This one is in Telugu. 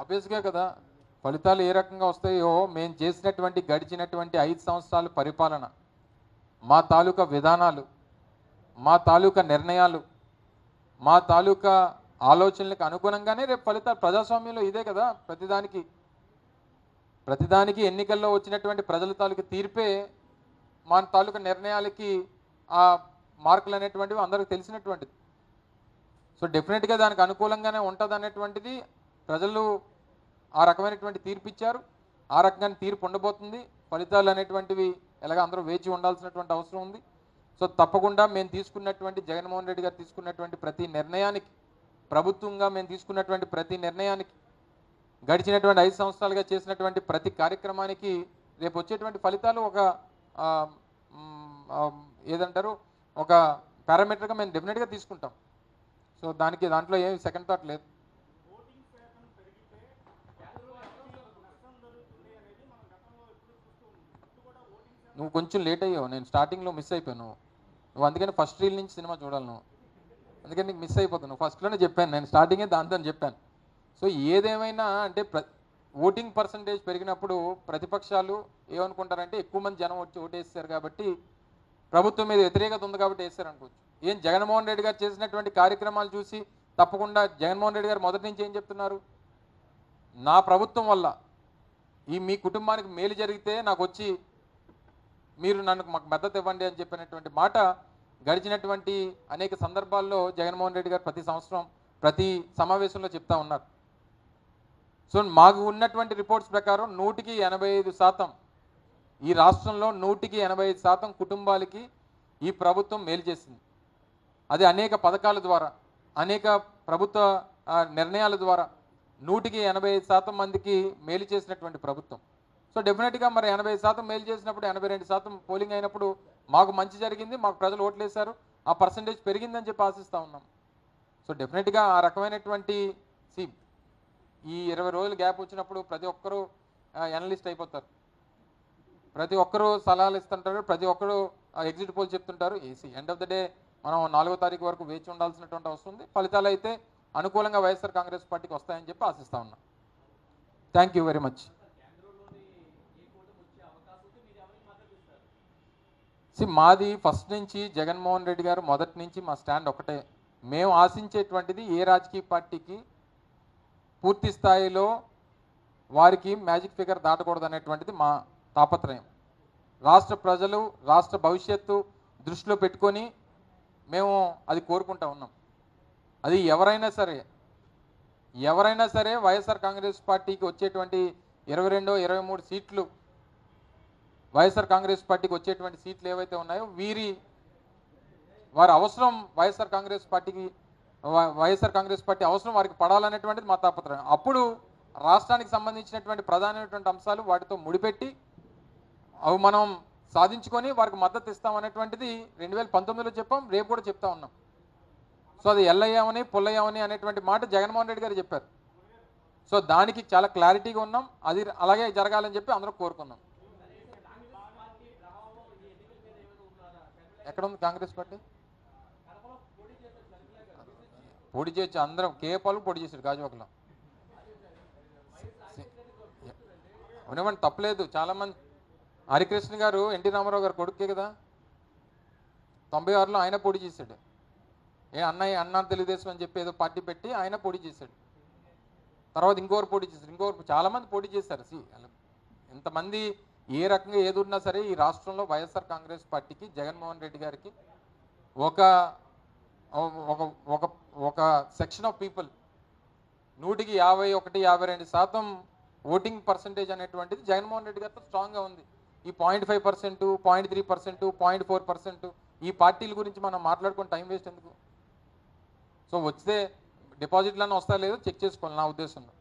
ఆబ్వియస్గా కదా ఫలితాలు ఏ రకంగా వస్తాయో మేము చేసినటువంటి గడిచినటువంటి 5 సంవత్సరాల పరిపాలన, మా తాలూకా విధానాలు, మా తాలూకా నిర్ణయాలు, మా తాలూకా ఆలోచనలకు అనుగుణంగానే రేపు ఫలితాలు. ప్రజాస్వామ్యంలో ఇదే కదా, ప్రతిదానికి ఎన్నికల్లో వచ్చినటువంటి ప్రజల తాలూకా తీర్పే మా తాలూకా నిర్ణయాలకి ఆ మార్కులు అనేటువంటివి అందరికీ తెలిసినటువంటిది. సో డెఫినెట్గా దానికి అనుకూలంగానే ఉంటుంది అనేటువంటిది ప్రజలు ఆ రకమైనటువంటి తీర్పు ఇచ్చారు. ఆ రకంగా తీర్పు ఉండబోతుంది. ఫలితాలు అనేటువంటివి ఎలాగ అందరూ వేచి ఉండాల్సినటువంటి అవసరం ఉంది. సో తప్పకుండా మేము తీసుకున్నటువంటి జగన్మోహన్ రెడ్డి గారు తీసుకున్నటువంటి ప్రతి నిర్ణయానికి, ప్రభుత్వంగా మేము తీసుకున్నటువంటి ప్రతి నిర్ణయానికి, గడిచినటువంటి 5 సంవత్సరాలుగా చేసినటువంటి ప్రతి కార్యక్రమానికి రేపు వచ్చేటువంటి ఫలితాలు ఒక ఏదంటారు ఒక పారామీటర్గా మేము డెఫినెట్గా తీసుకుంటాం. సో దాంట్లో ఏమి సెకండ్ థాట్ లేదు. నువ్వు కొంచెం లేట్ అయ్యావు, నేను స్టార్టింగ్లో మిస్ అయిపోయాను. నువ్వు అందుకని ఫస్ట్ రీల్ నుంచి సినిమా చూడాలి నువ్వు, అందుకని నీకు మిస్ అయిపోతావు. ఫస్ట్లోనే చెప్పాను, నేను స్టార్టింగే దాంతో చెప్పాను. సో ఏదేమైనా అంటే ఓటింగ్ పర్సంటేజ్ పెరిగినప్పుడు ప్రతిపక్షాలు ఏమనుకుంటారంటే ఎక్కువ మంది జనం వచ్చి ఓటేస్తారు కాబట్టి ప్రభుత్వం మీద వ్యతిరేకత ఉంది కాబట్టి వేస్తారు అనుకోవచ్చు. ఏం జగన్మోహన్ రెడ్డి గారు చేసినటువంటి కార్యక్రమాలు చూసి తప్పకుండా జగన్మోహన్ రెడ్డి గారు మొదటి నుంచి ఏం చెప్తున్నారు, నా ప్రభుత్వం వల్ల మీ కుటుంబానికి మేలు జరిగితే నాకు వచ్చి మీరు మాకు మద్దతు ఇవ్వండి అని చెప్పినటువంటి మాట గడిచినటువంటి అనేక సందర్భాల్లో జగన్మోహన్ రెడ్డి గారు ప్రతి సంవత్సరం ప్రతి సమావేశంలో చెప్తా ఉన్నారు. సో మాకు ఉన్నటువంటి రిపోర్ట్స్ ప్రకారం 100% ఈ రాష్ట్రంలో 185% కుటుంబాలకి ఈ ప్రభుత్వం మేలు చేసింది. అది అనేక పథకాల ద్వారా, అనేక ప్రభుత్వ నిర్ణయాల ద్వారా 185% మందికి మేలు చేసినటువంటి ప్రభుత్వం. సో డెఫినెట్గా మరి 80% మేలు చేసినప్పుడు 82% పోలింగ్ అయినప్పుడు మాకు మంచి జరిగింది, మాకు ప్రజలు ఓట్లేశారు, ఆ పర్సంటేజ్ పెరిగిందని చెప్పి ఆశిస్తూ ఉన్నాం. సో డెఫినెట్గా ఆ రకమైనటువంటి ఈ 20 రోజులు గ్యాప్ వచ్చినప్పుడు ప్రతి ఒక్కరూ ఎనలిస్ట్ అయిపోతారు, ప్రతి ఒక్కరూ సలహాలు ఇస్తుంటారు, ప్రతి ఒక్కరూ ఎగ్జిట్ పోల్ చెప్తుంటారు. ఎండ్ ఆఫ్ ద డే మనం 4వ తారీఖు వరకు వేచి ఉండాల్సినటువంటి అవసరం ఉంది. ఫలితాలు అయితే అనుకూలంగా వైఎస్ఆర్ కాంగ్రెస్ పార్టీకి వస్తాయని చెప్పి ఆశిస్తూ ఉన్నాం. Thank you very much. మాది ఫస్ట్ నుంచి జగన్మోహన్ రెడ్డి గారు మొదటి నుంచి మా స్టాండ్ ఒకటే. మేము ఆశించేటువంటిది ఏ రాజకీయ పార్టీకి పూర్తి స్థాయిలో వారికి మ్యాజిక్ ఫిగర్ దాటకూడదు అనేటువంటిది మా తాపత్రయం. రాష్ట్ర ప్రజలు రాష్ట్ర భవిష్యత్తు దృష్టిలో పెట్టుకొని మేము అది కోరుకుంటా ఉన్నాం. అది ఎవరైనా సరే వైఎస్ఆర్ కాంగ్రెస్ పార్టీకి వచ్చేటువంటి 22, 23 సీట్లు, వైఎస్ఆర్ కాంగ్రెస్ పార్టీకి వచ్చేటువంటి సీట్లు ఏవైతే ఉన్నాయో వారి అవసరం వైఎస్ఆర్ కాంగ్రెస్ పార్టీ అవసరం వారికి పడాలనేటువంటిది మా తాపత్రయం. అప్పుడు రాష్ట్రానికి సంబంధించినటువంటి ప్రధానమైనటువంటి అంశాలు వాటితో ముడిపెట్టి అవి మనం సాధించుకొని వారికి మద్దతు ఇస్తామనేటువంటిది 2019లో చెప్పాం, రేపు కూడా చెప్తా ఉన్నాం. సో అది ఎల్లయ్యామని పుల్లయ్యామని అనేటువంటి మాట జగన్మోహన్ రెడ్డి గారు చెప్పారు. సో దానికి చాలా క్లారిటీగా ఉన్నాం, అది అలాగే జరగాలని చెప్పి అందరూ కోరుకున్నాం. ఎక్కడ ఉంది కాంగ్రెస్ పార్టీ? పొడి చేయొచ్చు, అందరం కేపాలు పొడి చేశాడు గాజువాకలో. అవునేమంటే తప్పలేదు. చాలామంది హరికృష్ణ గారు ఎన్టీ రామారావు గారు కొడుకే కదా, 96లో ఆయన పొడి చేశాడు. అన్నా తెలుగుదేశం అని చెప్పి ఏదో పార్టీ పెట్టి ఆయన పొడి చేశాడు. తర్వాత ఇంకోరు పొడి చేశారు, చాలామంది పొడి చేశారు. ఇంతమంది ఏ రకంగా ఏది ఉన్నా సరే ఈ రాష్ట్రంలో వైఎస్ఆర్ కాంగ్రెస్ పార్టీకి జగన్మోహన్ రెడ్డి గారికి ఒక section of people 51-52% voting percentage అనేటువంటిది జగన్మోహన్ రెడ్డి గారితో స్ట్రాంగ్గా ఉంది. ఈ 0.5%, 0.3%, 0.4% ఈ పార్టీల గురించి మనం మాట్లాడుకుని టైం వేస్ట్ ఎందుకు? సో వస్తే డిపాజిట్లన్నీ వస్తా లేదో చెక్ చేసుకోవాలి నా ఉద్దేశంలో.